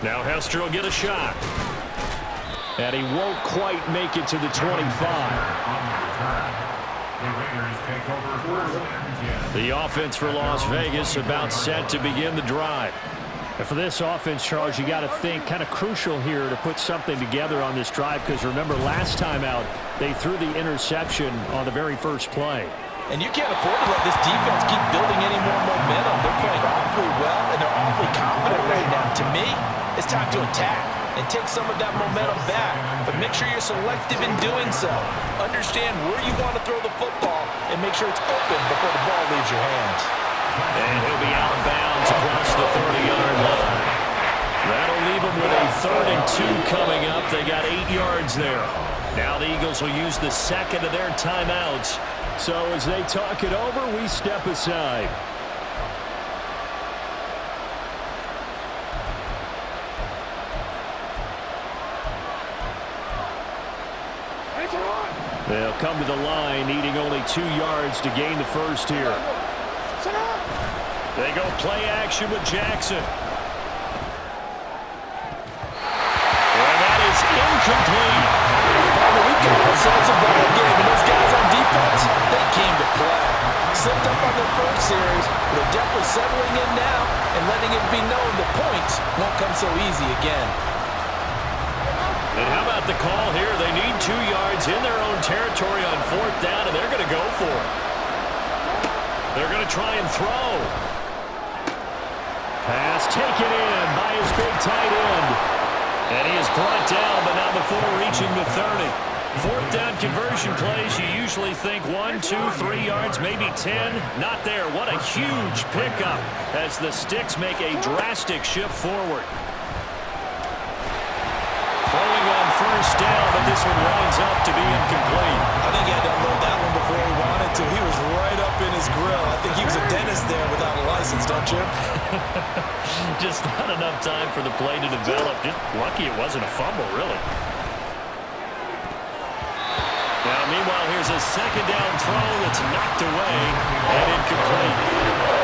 Now Hester will get a shot. And he won't quite make it to the 25. The offense for Las Vegas about set to begin the drive. And for this offense, Charles, you got to think kind of crucial here to put something together on this drive, because remember last time out they threw the interception on the very first play. And you can't afford to let this defense keep building any more momentum. They're playing awfully well, and they're awfully confident right now. To me, it's time to attack and take some of that momentum back. But make sure you're selective in doing so. Understand where you want to throw the football and make sure it's open before the ball leaves your hands. And he'll be out of bounds across the 30-yard line. That'll leave them with a 3rd and 2 coming up. They got 8 yards there. Now the Eagles will use the second of their timeouts. So as they talk it over, we step aside. They'll come to the line, needing only 2 yards to gain the first here. They go play action with Jackson. And that is incomplete. We've got ourselves a ball game, and those guys on defense, they came to play. Slipped up on their first series, but they're definitely settling in now and letting it be known the points won't come so easy again. And how about the call here? They need 2 yards in their own territory on 4th down, and they're going to go for it. They're going to try and throw. Pass taken in by his big tight end. And he is brought down, but not before reaching the 30. 4th down conversion plays, you usually think 1, 2, 3 yards, maybe 10. Not there. What a huge pickup as the Sticks make a drastic shift forward. Throwing on 1st down, but this one winds up to be incomplete. I think he had to unload that one before he wanted to. He was right up in his grill. I think he was a dentist there without a license, don't you? Just not enough time for the play to develop. Just lucky it wasn't a fumble, really. Now, meanwhile, here's a 2nd down throw that's knocked away and incomplete.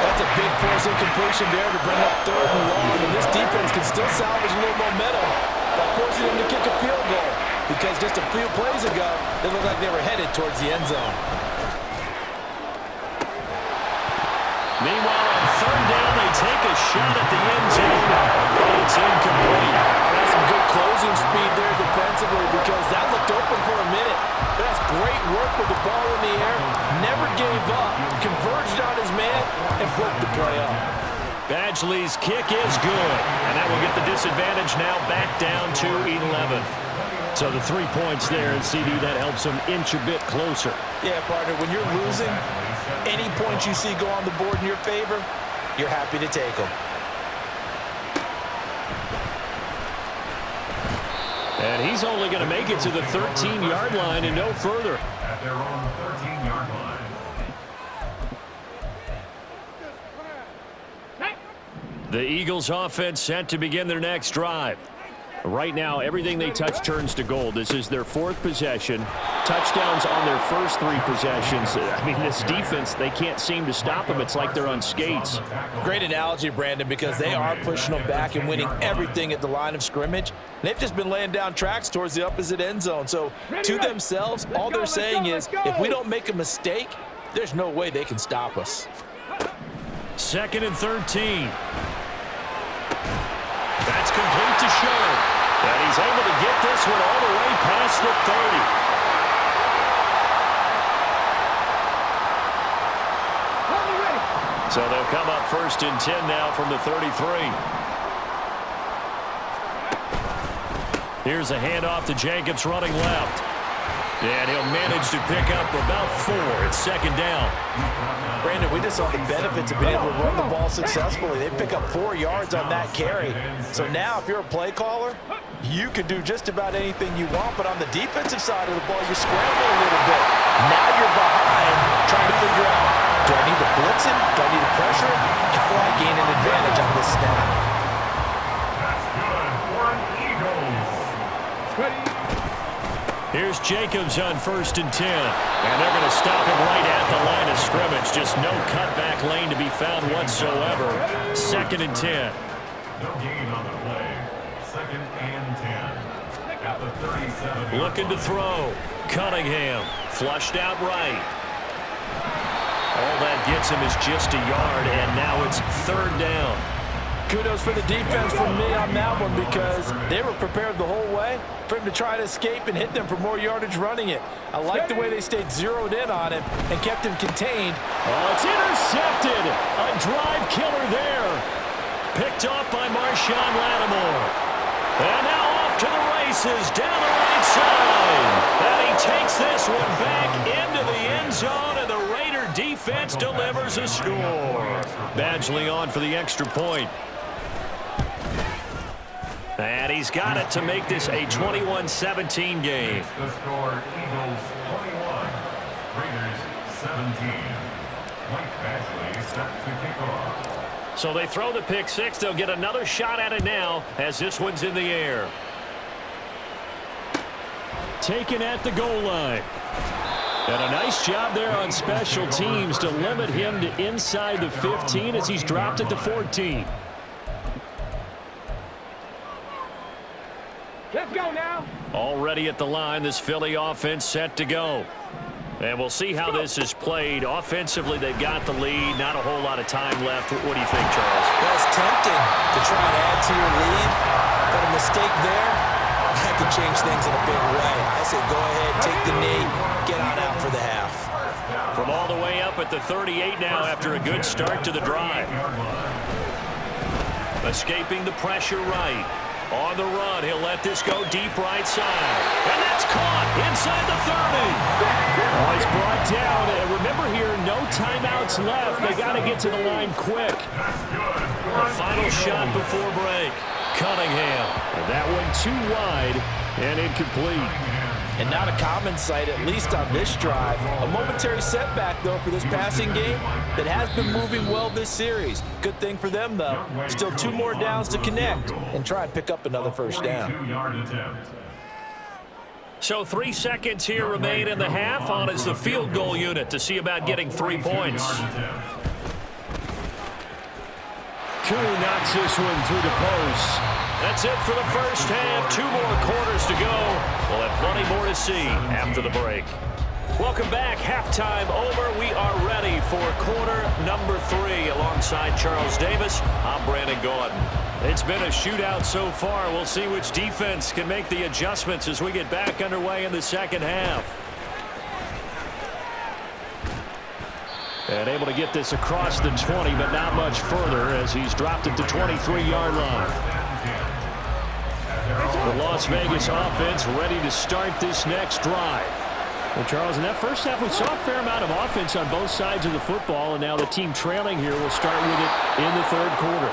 That's a big force incompletion there to bring up 3rd and long, and this defense can still salvage a little momentum by forcing them to kick a field goal, because just a few plays ago, they looked like they were headed towards the end zone. Meanwhile, on 3rd down, they take a shot at the end zone, but it's incomplete. That's some good closing speed there defensively, because that looked open for a minute. That's great work with the ball in the air, never gave up, converged on his man, and broke the play up. Badgley's kick is good, and that will get the disadvantage now back down to 11. So the 3 points there, and CD, that helps them inch a bit closer. Yeah, partner, when you're losing, any points you see go on the board in your favor, you're happy to take them. And he's only going to make it to the 13-yard line and no further. At their own 13-yard line. The Eagles offense set to begin their next drive. Right now, everything they touch turns to gold. This is their 4th possession. Touchdowns on their first 3 possessions. I mean, this defense, they can't seem to stop them. It's like they're on skates. Great analogy, Brandon, because they are pushing them back and winning everything at the line of scrimmage. They've just been laying down tracks towards the opposite end zone. So to themselves, all they're saying is, if we don't make a mistake, there's no way they can stop us. 2nd and 13. That's complete to Sherman. And he's able to get this one all the way past the 30. So they'll come up 1st and 10 now from the 33. Here's a handoff to Jacobs running left. And he'll manage to pick up about 4. It's 2nd down. Brandon, we just saw the benefits of being able to run the ball successfully. They pick up 4 yards on that carry. So now if you're a play caller, you can do just about anything you want. But on the defensive side of the ball, you scramble a little bit. Now you're behind trying to figure out, do I need to blitz him? Do I need to pressure him? How do I gain an advantage on this snap? That's good for an Eagles. Here's Jacobs on 1st and 10. And they're going to stop him right at the line of scrimmage. Just no cutback lane to be found whatsoever. 2nd and 10. No gain on the play. 2nd and 10. At the 37. Looking to throw. Cunningham flushed out right. All that gets him is just a yard, and now it's 3rd down. Kudos for the defense from me on that one because they were prepared the whole way for him to try to escape and hit them for more yardage running it. I like the way they stayed zeroed in on him and kept him contained. Oh, it's intercepted. A drive killer there. Picked off by Marshawn Lattimore. And now off to the races down the right side. And he takes this one back into the end zone, and the Raider defense delivers a score. Badgley on for the extra point. And he's got it to make this a 21-17 game. The score, Eagles 21, Raiders 17. Mike Badgley set to kick off. So they throw the pick six. They'll get another shot at it now as this one's in the air. Taken at the goal line. And a nice job there on special teams to limit him to inside the 15 as he's dropped it to 14. Let's go now. Already at the line, this Philly offense set to go. And we'll see how this is played. Offensively, they've got the lead. Not a whole lot of time left. What do you think, Charles? Well, it's tempting to try and add to your lead, but a mistake there, that could change things in a big way. I say go ahead, take the knee, get on out for the half. From all the way up at the 38 now after a good start to the drive. Escaping the pressure right. On the run, he'll let this go deep right side. And that's caught inside the 30. Oh, he's brought down. And remember here, no timeouts left. They got to get to the line quick. A final shot before break. Cunningham. And that one too wide and incomplete. And not a common sight, at least on this drive. A momentary setback, though, for this passing game that has been moving well this series. Good thing for them, though. Still 2 more downs to connect and try and pick up another first down. 42-yard attempt. So 3 seconds here remain in the half. On is the field goal unit to see about getting 3 points. Koo knocks this one through the post. That's it for the first half. 2 more quarters to go. We'll have plenty more to see after the break. Welcome back. Halftime over. We are ready for quarter number 3. Alongside Charles Davis, I'm Brandon Gaudin. It's been a shootout so far. We'll see which defense can make the adjustments as we get back underway in the second half. And able to get this across the 20, but not much further as he's dropped it to 23-yard line. The Las Vegas offense ready to start this next drive. Well, Charles, in that first half, we saw a fair amount of offense on both sides of the football, and now the team trailing here will start with it in the 3rd quarter.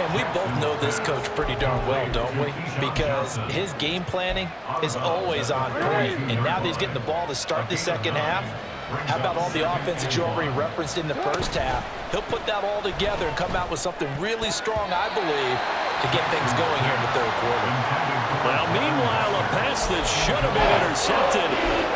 And we both know this coach pretty darn well, don't we? Because his game planning is always on point. And now that he's getting the ball to start the second half, how about all the offense that you already referenced in the first half? He'll put that all together and come out with something really strong, I believe, to get things going here in the 3rd quarter. Well, meanwhile, a pass that should have been intercepted,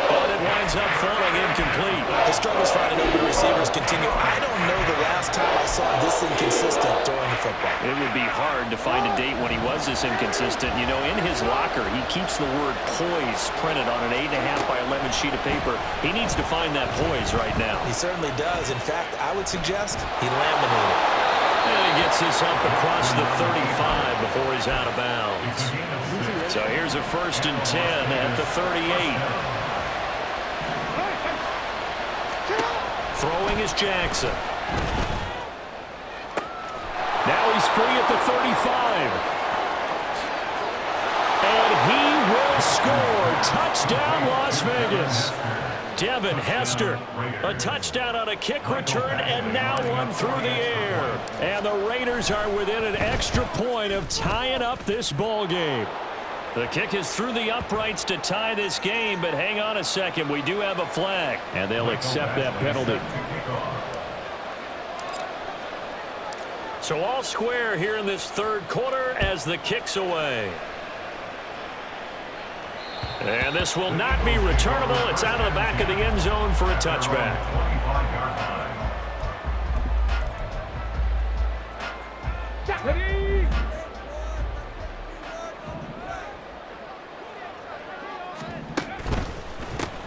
but it winds up falling incomplete. The struggles finding open receivers continue. I don't know the last time I saw this inconsistent during the football. It would be hard to find a date when he was this inconsistent. You know, in his locker, he keeps the word poise printed on an 8.5 by 11 sheet of paper. He needs to find that poise right now. He certainly does. In fact, I would suggest he laminated. And he gets this up across the 35 before he's out of bounds. So here's a 1st and 10 at the 38. Throwing is Jackson. Now he's free at the 35. And he will score. Touchdown, Las Vegas. Devin Hester, a touchdown on a kick return, and now one through the air. And the Raiders are within an extra point of tying up this ball game. The kick is through the uprights to tie this game, but hang on a second. We do have a flag, and they'll accept that penalty. So all square here in this 3rd quarter as the kick's away. And this will not be returnable. It's out of the back of the end zone for a touchback.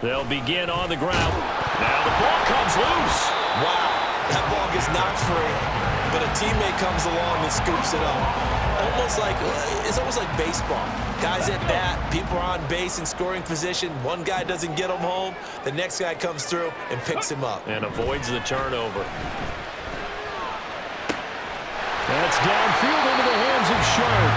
They'll begin on the ground. Now the ball comes loose. Wow, that ball gets knocked free, but a teammate comes along and scoops it up. It's almost like baseball. Guys at bat, people are on base in scoring position. One guy doesn't get him home. The next guy comes through and picks him up. And avoids the turnover. That's downfield into the hands of Sharp.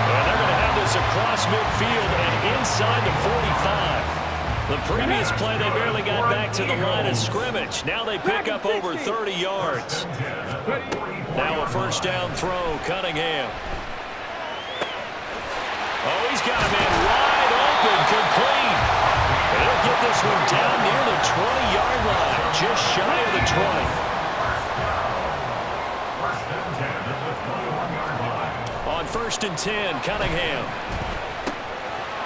And they're going to have this across midfield and inside the 45. The previous play, they barely got back to the line of scrimmage. Now they pick up over 30 yards. Now a first down throw, Cunningham. Oh, he's got a man wide open, complete. They'll get this one down near the 20-yard line, just shy of the 20. On 1st and 10, Cunningham.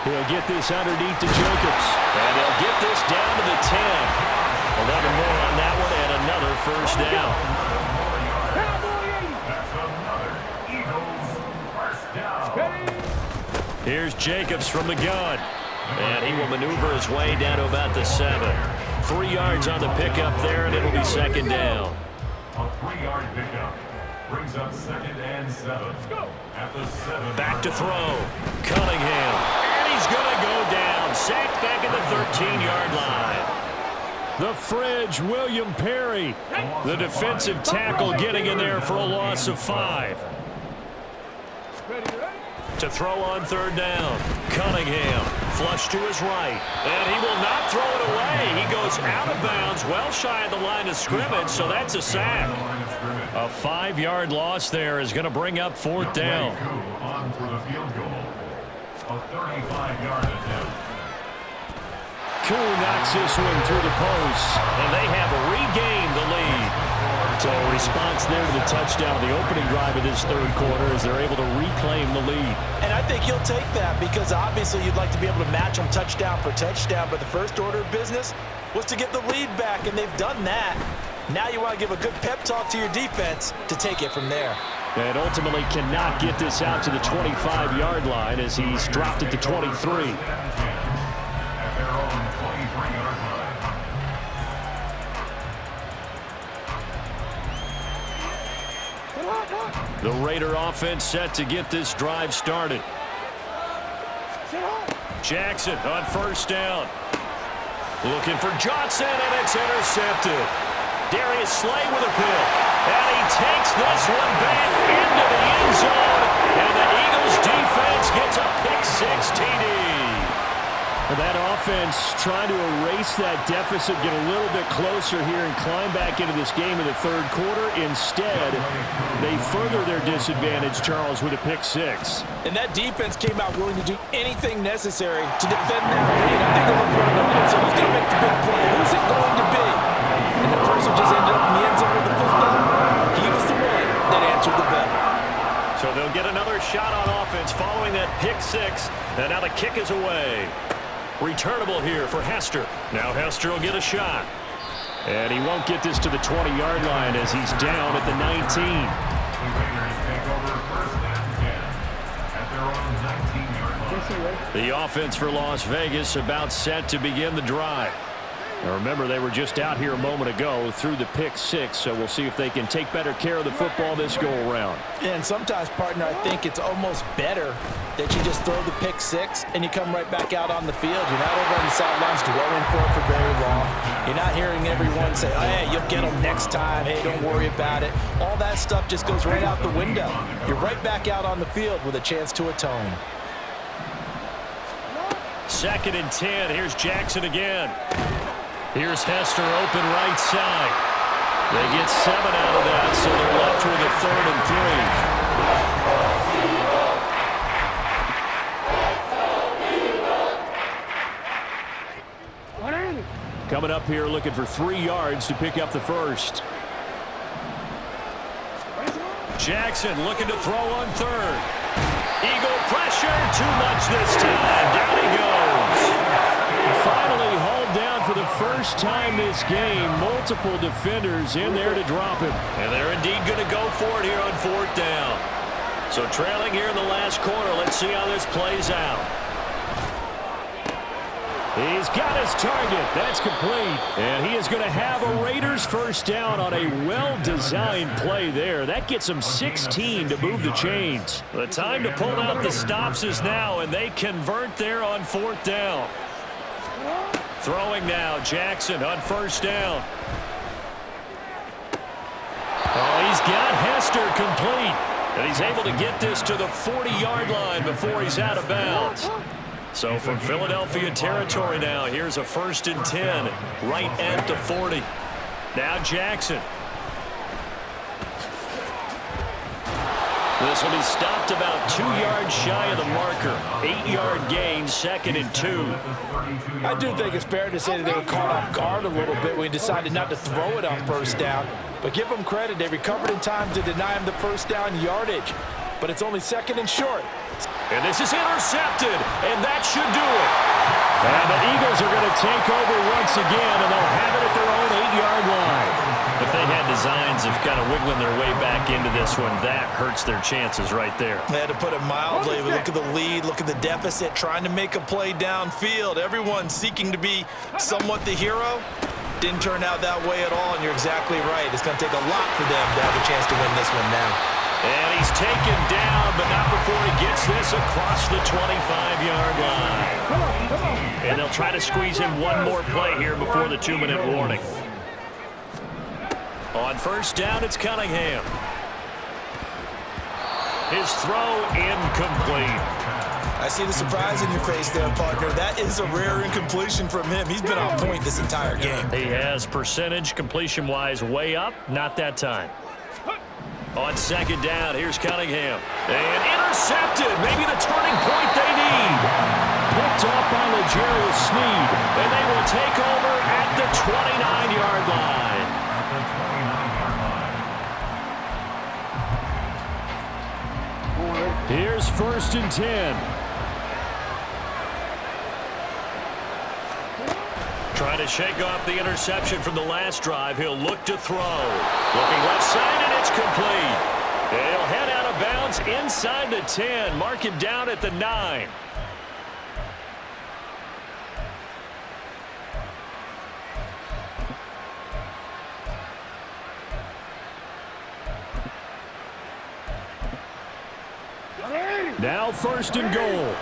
He'll get this underneath to Jacobs. And they'll get this down to the 10. 11 more on that one and another first down. Here's Jacobs from the gun. And he will maneuver his way down to about the 7. 3 yards on the pickup there, and it'll be second down. A 3-yard pickup brings up 2nd and 7. At the 7. Back to throw. Cunningham. And he's going to go down. Sacked back at the 13-yard line. The Fridge, William Perry. The defensive tackle getting in there for a loss of 5. To throw on 3rd down. Cunningham, flush to his right. And he will not throw it away. He goes out of bounds, well shy of the line of scrimmage, so that's a sack. A 5-yard loss there is going to bring up 4th down. On for the field goal. A 35-yard attempt. Koo knocks this one through the post, and they have regained the lead. So a response there to the touchdown, the opening drive of this 3rd quarter, as they're able to reclaim the lead. And I think you'll take that because obviously you'd like to be able to match them touchdown for touchdown, but the first order of business was to get the lead back, and they've done that. Now you want to give a good pep talk to your defense to take it from there. And ultimately cannot get this out to the 25-yard line as he's dropped it to 23. At their own 23-yard line. The Raider offense set to get this drive started. Jackson on 1st down. Looking for Johnson, and it's intercepted. Darius Slay with a pick. And he takes this one back into the end zone. And the Eagles defense gets a pick-6 TD. That offense trying to erase that deficit, get a little bit closer here and climb back into this game in the 3rd quarter. Instead, they further their disadvantage, Charles, with a pick-6. And that defense came out willing to do anything necessary to defend that lead. I think they're looking at it, so who's going to make the big play? Who's it going to be? And the person just ended up in the end zone with the football. He was the one that answered the bell. So they'll get another shot on offense following that pick-6. And now the kick is away. Returnable here for Hester. Now Hester will get a shot. And he won't get this to the 20-yard line as he's down at the 19. The Raiders take over 1st and 10 at their own 19-yard line. The offense for Las Vegas about set to begin the drive. Now remember, they were just out here a moment ago through the pick-6, so we'll see if they can take better care of the football this go-around. And sometimes, partner, I think it's almost better that you just throw the pick-6 and you come right back out on the field. You're not over on the sidelines dwelling for it for very long. You're not hearing everyone say, oh, hey, you'll get them next time. Hey, don't worry about it. All that stuff just goes right out the window. You're right back out on the field with a chance to atone. 2nd and 10. Here's Jackson again. Here's Hester open right side. They get 7 out of that, so they're left with a 3rd and 3. Coming up here looking for 3 yards to pick up the first. Jackson looking to throw on 3rd. Eagle pressure, too much this time. Down he goes. Finally hauled down for the first time this game. Multiple defenders in there to drop him. And they're indeed going to go for it here on 4th down. So trailing here in the last quarter. Let's see how this plays out. He's got his target. That's complete. And he is going to have a Raiders first down on a well-designed play there. That gets him 16 to move the chains. The time to pull out the stops is now, and they convert there on 4th down. Throwing now, Jackson on 1st down. Oh, he's got Hester complete. And he's able to get this to the 40-yard line before he's out of bounds. So from Philadelphia territory now, here's a 1st and 10 right at the 40. Now Jackson. This will be stopped about 2 yards shy of the marker. 8-yard gain, 2nd and 2. I do think it's fair to say that they were caught off guard a little bit when he decided not to throw it on 1st down. But give them credit. They recovered in time to deny him the 1st down yardage. But it's only 2nd and short. And this is intercepted, and that should do it. And the Eagles are going to take over once again, and they'll have it at their own 8-yard line. If they had designs of kind of wiggling their way back into this one, that hurts their chances right there. They had to put it mildly. Look at the lead, look at the deficit, trying to make a play downfield. Everyone seeking to be somewhat the hero. Didn't turn out that way at all, and you're exactly right. It's going to take a lot for them to have a chance to win this one now. And he's taken down, but not before he gets this across the 25-yard line. And they'll try to squeeze in one more play here before the 2-minute warning. On 1st down, it's Cunningham. His throw incomplete. I see the surprise in your face there, partner. That is a rare incompletion from him. He's been on point this entire game. He has percentage completion-wise way up, not that time. On 2nd down, here's Cunningham. And intercepted, maybe the turning point they need. Picked up by L'Jarius Sneed, and they will take over at the 29-yard line. Here's 1st and 10. Trying to shake off the interception from the last drive. He'll look to throw. Looking left side, and it's complete. He'll head out of bounds inside the 10. Mark it down at the 9. Now 1st and goal.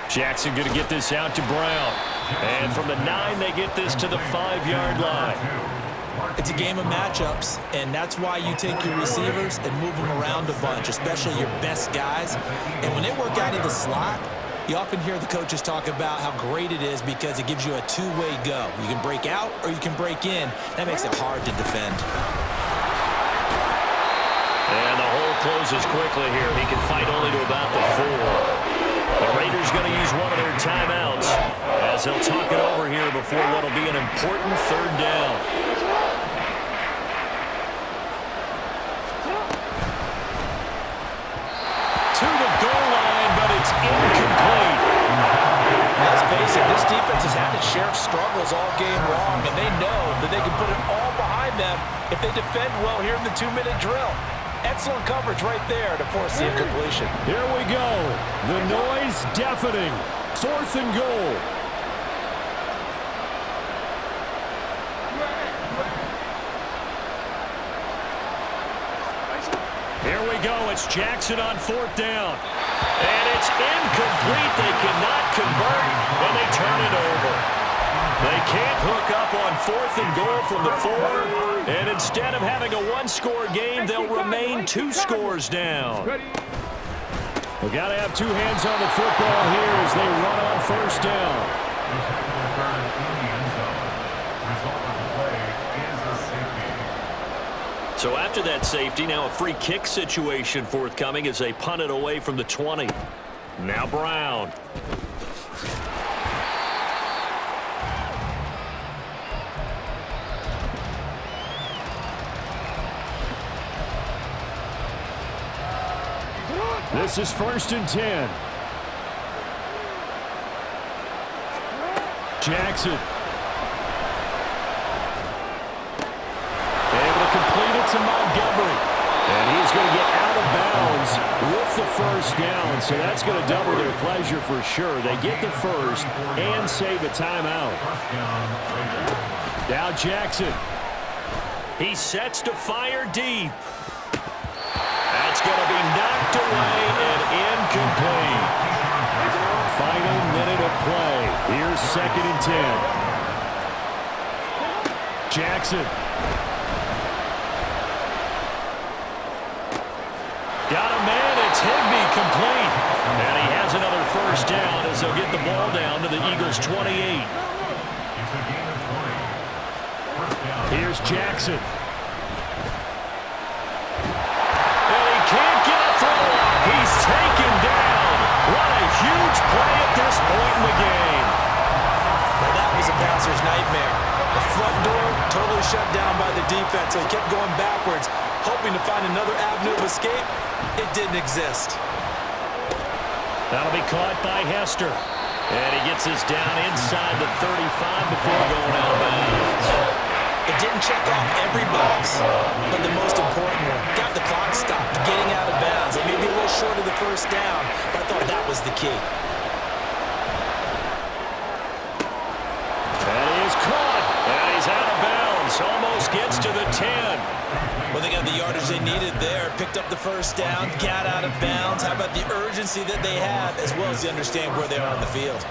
Jackson going to get this out to Brown. And from the 9, they get this to the 5-yard line. It's a game of matchups, and that's why you take your receivers and move them around a bunch, especially your best guys. And when they work out of the slot, you often hear the coaches talk about how great it is because it gives you a two-way go. You can break out or you can break in. That makes it hard to defend. And the hole closes quickly here. He can fight only to about the 4. The Raiders going to use one of their timeouts as they'll talk it over here before what'll be an important 3rd down. To the goal line, but it's incomplete. Let's face it, this defense has had its share of struggles all game long, and they know that they can put it all behind them if they defend well here in the 2-minute drill. Excellent coverage right there to force the incompletion. Here we go. The noise deafening. 4th and goal. Here we go. It's Jackson on 4th down. And it's incomplete. They cannot convert, and they turn it over. They can't hook up on 4th and goal from the 4. And instead of having a 1-score game, they'll remain 2 scores down. We've got to have 2 hands on the football here as they run on 1st down. So after that safety, now a free kick situation forthcoming as they punt it away from the 20. Now Brown. This is 1st and 10. Jackson. Able to complete it to Montgomery. And he's going to get out of bounds with the first down, so that's going to double their pleasure for sure. They get the first and save a timeout. Now Jackson. He sets to fire deep. That's going to be knocked away and incomplete. Final minute of play. Here's 2nd and 10. Jackson. Got a man. It's Higbee complete. And he has another first down as they'll get the ball down to the Eagles' 28. Here's Jackson. And he can't get a throw off. He's taken down. What a huge play at this point in the game. Well, that was a passer's nightmare. The front door totally shut down by the defense, so he kept going backwards, hoping to find another avenue of escape. It didn't exist. That'll be caught by Hester. And he gets this down inside the 35 before going out of bounds. It didn't check off every box, but the most important one, got the clock stopped, getting out of bounds. It may be a little short of the first down, but I thought that was the key. And he is caught, and he's out of bounds. Almost gets to the 10. Well, they got the yardage they needed there, picked up the first down, got out of bounds. How about the urgency that they have, as well as they understand where they are on the field.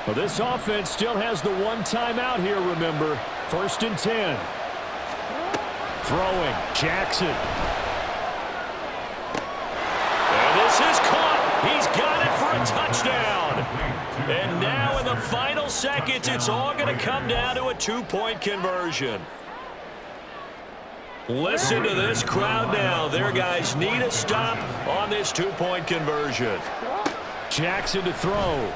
Well, this offense still has the one timeout here, remember. 1st and 10. Throwing. Jackson. And this is caught. He's got it for a touchdown. And now in the final seconds, it's all going to come down to a 2-point conversion. Listen to this crowd now. Their guys need a stop on this 2-point conversion. Jackson to throw.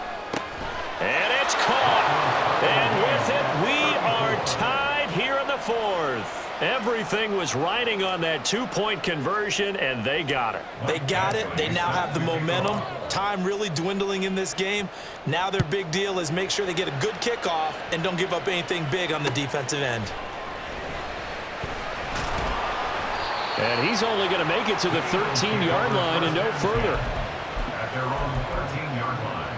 And it's caught. And with it, we are tied here in the 4th. Everything was riding on that 2-point conversion, and they got it. They got it. They now have the momentum. Time really dwindling in this game. Now their big deal is make sure they get a good kickoff and don't give up anything big on the defensive end. And he's only going to make it to the 13-yard line and no further. At their own 13-yard line.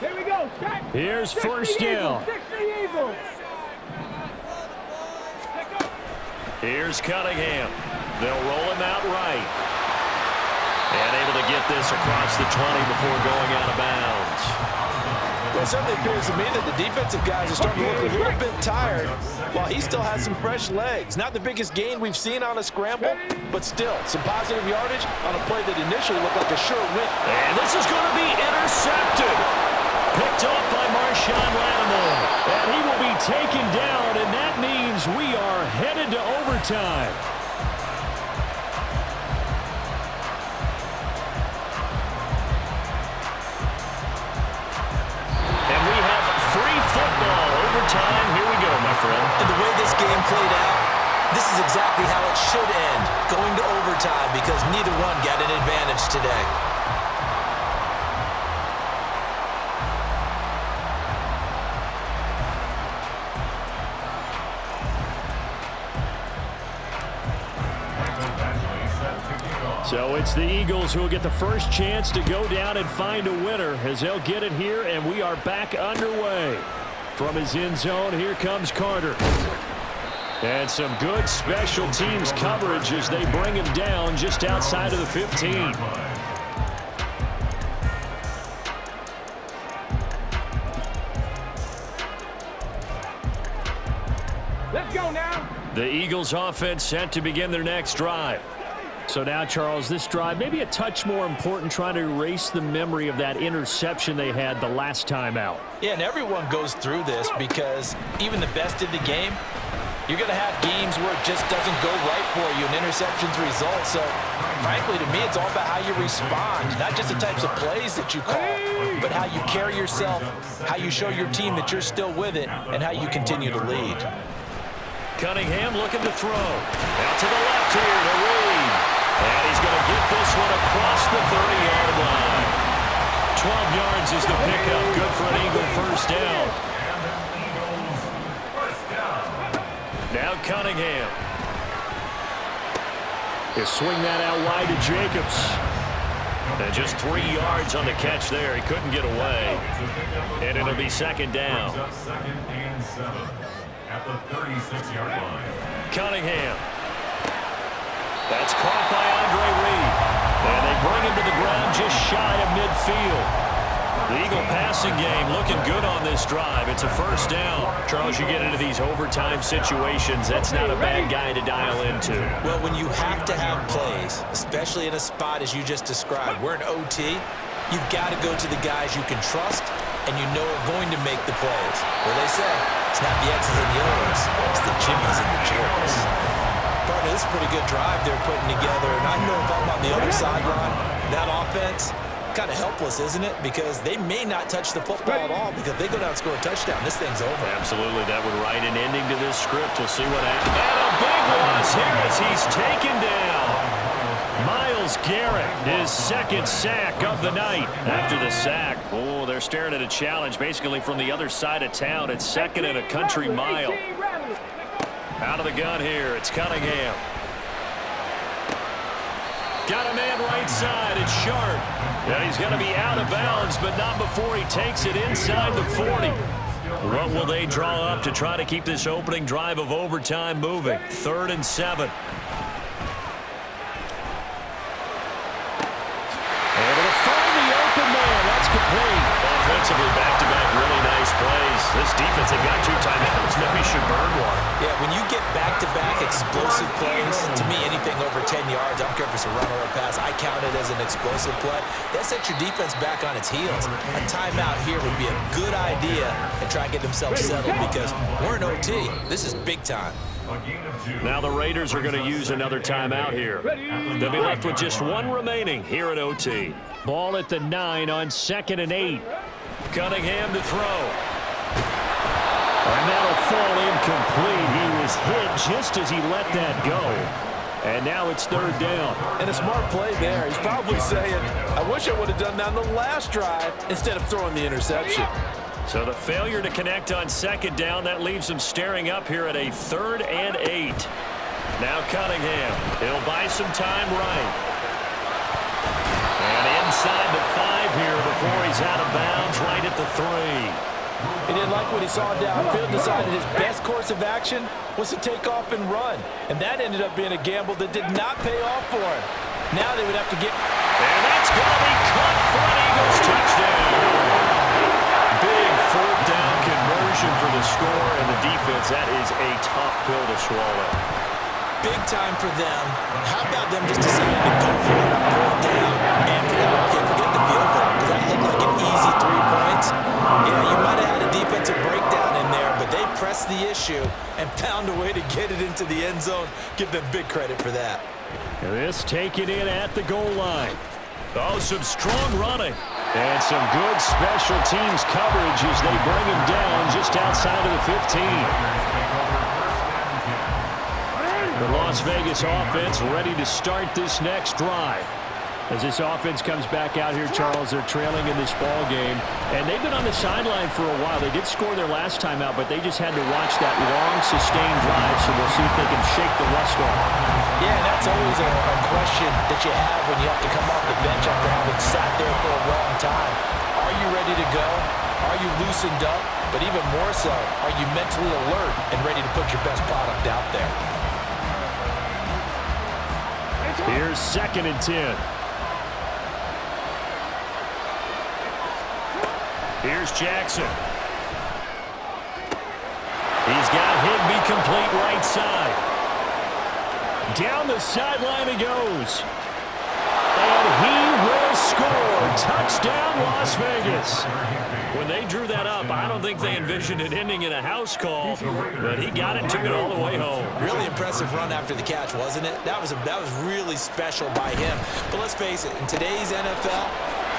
Here we go. Check. Here's first down. Here's Cunningham. They'll roll him out right. And able to get this across the 20 before going out of bounds. Well, it certainly appears to me that the defensive guys are starting to look a little bit tired while he still has some fresh legs. Not the biggest gain we've seen on a scramble, but still some positive yardage on a play that initially looked like a sure win. And this is going to be intercepted. Picked up by Marshawn Lattimore. And he will be taken down, and that means we are headed to overtime. And we have free football. Overtime. Here we go, my friend. And the way this game played out, this is exactly how it should end, going to overtime, because neither one got an advantage today. So it's the Eagles who will get the first chance to go down and find a winner as they'll get it here, and we are back underway. From his end zone, here comes Carter. And some good special teams coverage as they bring him down just outside of the 15. Let's go now. The Eagles offense set to begin their next drive. So now, Charles, this drive maybe a touch more important, trying to erase the memory of that interception they had the last time out. Yeah, and everyone goes through this because even the best in the game, you're going to have games where it just doesn't go right for you, and interceptions result. So, frankly, to me, it's all about how you respond, not just the types of plays that you call, but how you carry yourself, how you show your team that you're still with it, and how you continue to lead. Cunningham looking to throw. Out to the left here to Reed. And he's going to get this one across the 30-yard line. 12 yards is the pickup. Good for an Eagle first down. Cunningham. He'll swing that out wide to Jacobs. And just 3 yards on the catch there. He couldn't get away. And it'll be second down. Second and 7 at the 36-yard line. Cunningham. That's caught by Andre Reed. And they bring him to the ground just shy of midfield. The Eagle passing game looking good on this drive. It's a first down. Charles, you get into these overtime situations, that's not a bad guy to dial into. Well, when you have to have plays, especially in a spot as you just described, we're in OT, you've got to go to the guys you can trust and you know are going to make the plays. What they say, it's not the X's and the O's, it's the Jimmies and the Joes. Partner, this is a pretty good drive they're putting together, and I know if I'm on the other sideline, that offense, kind of helpless, isn't it? Because they may not touch the football at all, because if they go down and score a touchdown, this thing's over. Absolutely, that would write an ending to this script. We'll see what happens. And a big loss here as he's taken down. Myles Garrett, his second sack of the night. After the sack, oh, they're staring at a challenge basically from the other side of town. It's second and a country mile. Out of the gun here, it's Cunningham. Got a man right side. It's Sharp. And he's going to be out of bounds, but not before he takes it inside the 40. What will they draw up to try to keep this opening drive of overtime moving? 3rd and 7. Able to find the open man. That's complete. Offensively, back-to-back really nice plays. This defense, they've got 2 timeouts. Maybe should burn one. Yeah, when you get back-to-back explosive plays, to me, anything over 10 yards, I don't care if it's a run or a pass, I count it as an explosive play. That sets your defense back on its heels. A timeout here would be a good idea and try and get themselves settled because we're in OT. This is big time. Now the Raiders are going to use another timeout here. They'll be left with just 1 remaining here at OT. Ball at the 9 on 2nd and 8. Cunningham to throw. And that'll fall incomplete. He was hit just as he let that go. And now it's 3rd down. And a smart play there. He's probably saying, I wish I would have done that on the last drive instead of throwing the interception. So the failure to connect on 2nd down, that leaves him staring up here at a 3rd and 8. Now Cunningham. He'll buy some time right. And inside the 5 here before he's out of bounds right at the 3. He didn't like what he saw downfield, decided his best course of action was to take off and run. And that ended up being a gamble that did not pay off for him. Now they would have to get... And that's going to be caught for an Eagles touchdown. Big 4th down conversion for the score, and the defense, that is a tough pill to swallow. Big time for them. How about them just deciding to go for it on 4th down? And can't forget the field goal, because that looked like an easy 3 points. Yeah, you might have had a defensive breakdown in there, but they pressed the issue and found a way to get it into the end zone. Give them big credit for that. And this taken in at the goal line. Oh, some strong running. And some good special teams coverage as they bring him down just outside of the 15. The Las Vegas offense ready to start this next drive. As this offense comes back out here, Charles, they're trailing in this ball game. And they've been on the sideline for a while. They did score their last time out, but they just had to watch that long, sustained drive, so we'll see if they can shake the rust off. Yeah, and that's always a question that you have when you have to come off the bench after having sat there for a long time. Are you ready to go? Are you loosened up? But even more so, are you mentally alert and ready to put your best product out there? Here's 2nd and 10. Here's Jackson. He's got Higbee complete right side. Down the sideline he goes. And he will score. Touchdown, Las Vegas. When they drew that up, I don't think they envisioned it ending in a house call, but he got it, took it all the way home. Really impressive run after the catch, wasn't it? That was really special by him. But let's face it, in today's NFL,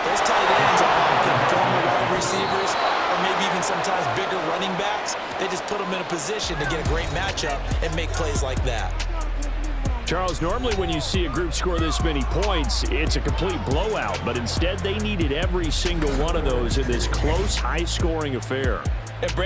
those tight ends are often former wide receivers or maybe even sometimes bigger running backs. They just put them in a position to get a great matchup and make plays like that. Charles, normally when you see a group score this many points, it's a complete blowout. But instead, they needed every single one of those in this close, high-scoring affair. And Brandon,